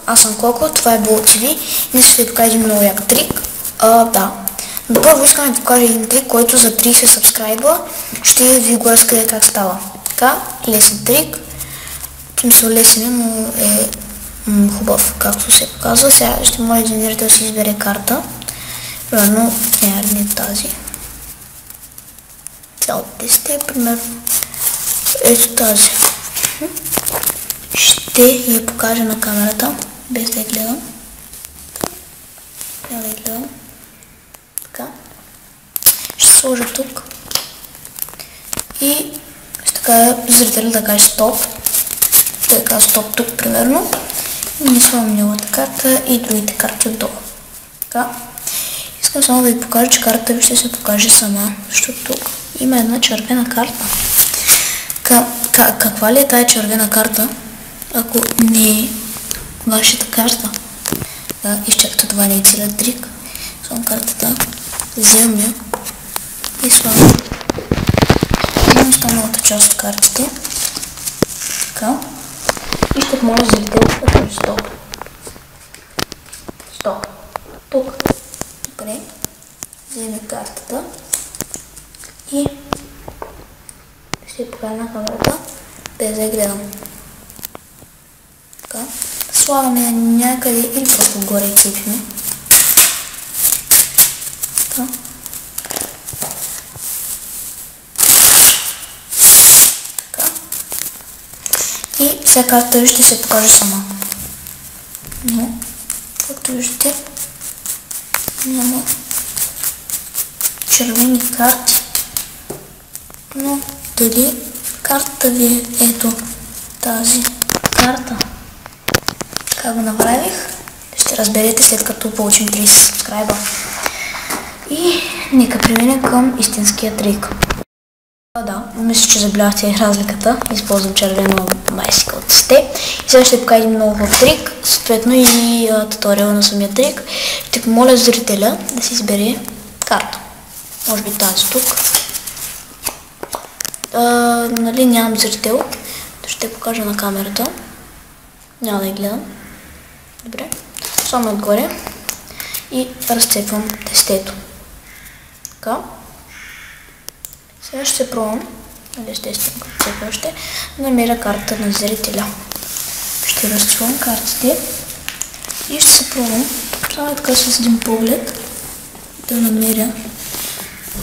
аз съм Коко, това е Bullet TV и днес ще ви покажа един много як трик. Но първо искам да ви покажа един трик, който за 30 сабскрайба ще ви го разкрия как става. Така, лесен трик, в смисъл лесен, но е хубав, както се показва. Сега ще моля един зрител да си избере карта. Примерно, не тази. Цялото 10, примерно. Ето тази. Ще я покажа на камерата, без да я гледам. Така. Ще сложа тук. И така зрителя да каже стоп. Той казва стоп тук, примерно. И не слагам неговата карта и другите карти отдолу. Така. Искам само да ви покажа, че картата ви ще се покаже сама, защото тук има една червена карта. Каква ли е тая червена карта, ако не е вашата карта? Изчакайте, това не е целият трик. Слагам картата, вземам я и слагам останалата част от картите. Така. И ще помоля зрител да каже стоп. Стоп. Тук. Добре. Вземе картата и ще покажа на камерата да я гледам. Така. Слагаме някъде или просто горе и цепиме. Така. Така. И сега картата ви ще се покаже сама. Но, както виждате, няма червени карти. Но дали картата ви е ето тази карта? Как го направих? Ще разберете след като получим 30 сабскрайба. И нека преминем към истинския трик. Мисля, че забелязахте разликата. Използвам червено майсика от 10. И сега ще покажа един много хубав трик, съответно и туториал на самия трик. Ще помоля зрителя да си избере карта. Може би тази тук. Нали нямам зрител, ще покажа на камерата. Няма да я гледам. Добре. Само отгоре и разцепвам тестето. Така. Сега ще се пробвам, естествено като цепя още, да намеря картата на зрителя. Ще разчувам картите и ще се пробвам само така с един поглед да намеря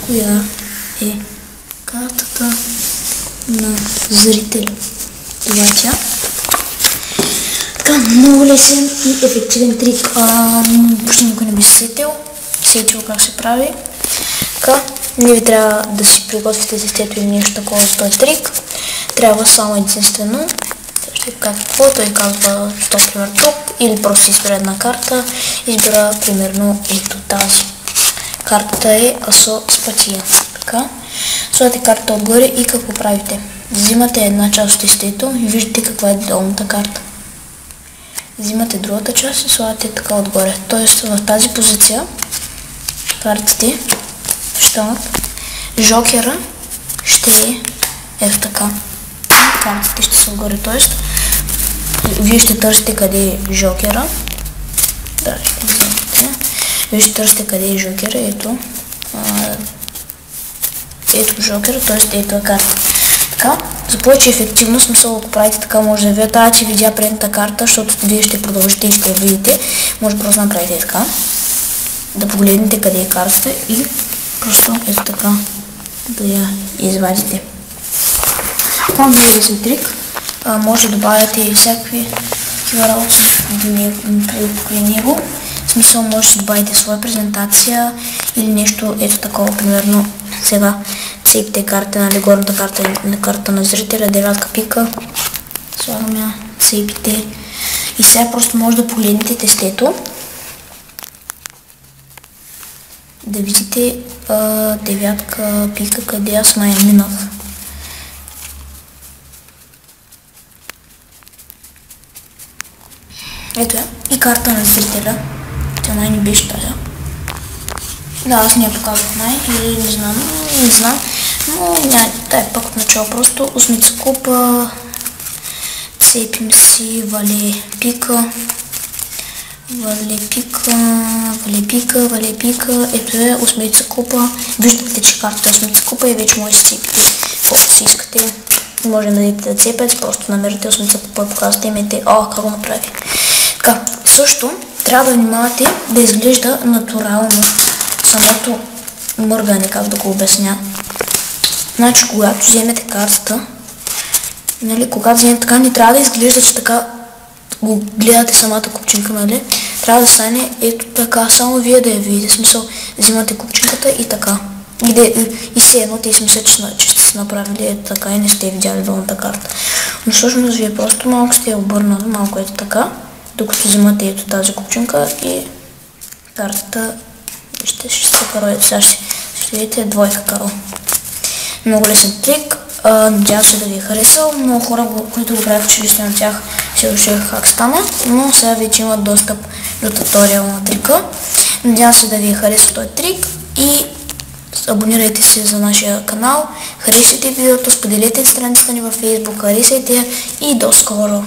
коя е картата на зрителя. Това е тя. Така, много лесен и ефективен трик. Почти никой не би се сетил как се прави. Така, не ви трябва да си приготвите тестето или нещо такова за този трик. Трябва само единствено. Ще ви кажа какво. Той казва, що пример тук. Или просто избира една карта. Избира примерно ето тази. Картата е Асо Спатия. Така. Слагате картата отгоре и какво правите? Взимате една част от тестето и виждате каква е долната карта. Взимате другата част и слагате така отгоре. Тоест в тази позиция картите ще станат. Жокера ще е ето така. Картите ще са отгоре. Тоест вие ще търсите къде е жокера. Да, ще вземете. Вие ще търсите къде е жокера. Ето. Ето жокера, т.е. ето карта. Така, за повече ефективно смисъл, ако правите така, може да ви тази, че видя предната карта, защото вие ще продължите и ще я видите. Може просто да направите така. Да погледнете къде е картата и просто ето така да я извадите. Това е лесен трик. Може да добавяте и всякакви такива работи покрай него. В смисъл, може да добавите своя презентация или нещо ето такова, примерно сега цепите карта, нали, горната карта на карта на зрителя, девятка пика, слагам я, цепите и сега просто може да погледнете тестето, да видите девятка пика, къде аз май минах. Ето я и карта на зрителя, тя май не беше тази. Да, аз не я показвах или не знам, но дай пък от начало просто осмица купа, цепим си, вали пика, Валепика. Ето е осмица купа. Виждате, че картата е осмица купа и вече може да цепите колкото си искате. Може да дадете да цепят, просто намерите осмица купа и показвате имете. Как го направи. Така, също трябва да внимавате да изглежда натурално самото мъргане, как да го обясня. Значи, когато вземете картата, когато вземете така, не трябва да изглежда, че така го гледате самата купчинка, нали? Трябва да стане ето така, само вие да я видите. В смисъл, взимате купчинката и така. И все едно те си мислят, че сте се направили ето така и не сте видяли долната карта. Но всъщност вие просто малко сте я обърнали, малко ето така, докато взимате ето тази купчинка и картата, ще се каро, сега ще видите двойка каро. Много лесен трик. Надявам се да ви е харесал. Много хора, които го правят в училище, на тях се дошеха как стана, но сега вече имат достъп до туториал на трика. Надявам се да ви е харесал този трик и абонирайте се за нашия канал, харесайте видеото, споделете страницата ни във Facebook, харесайте и до скоро!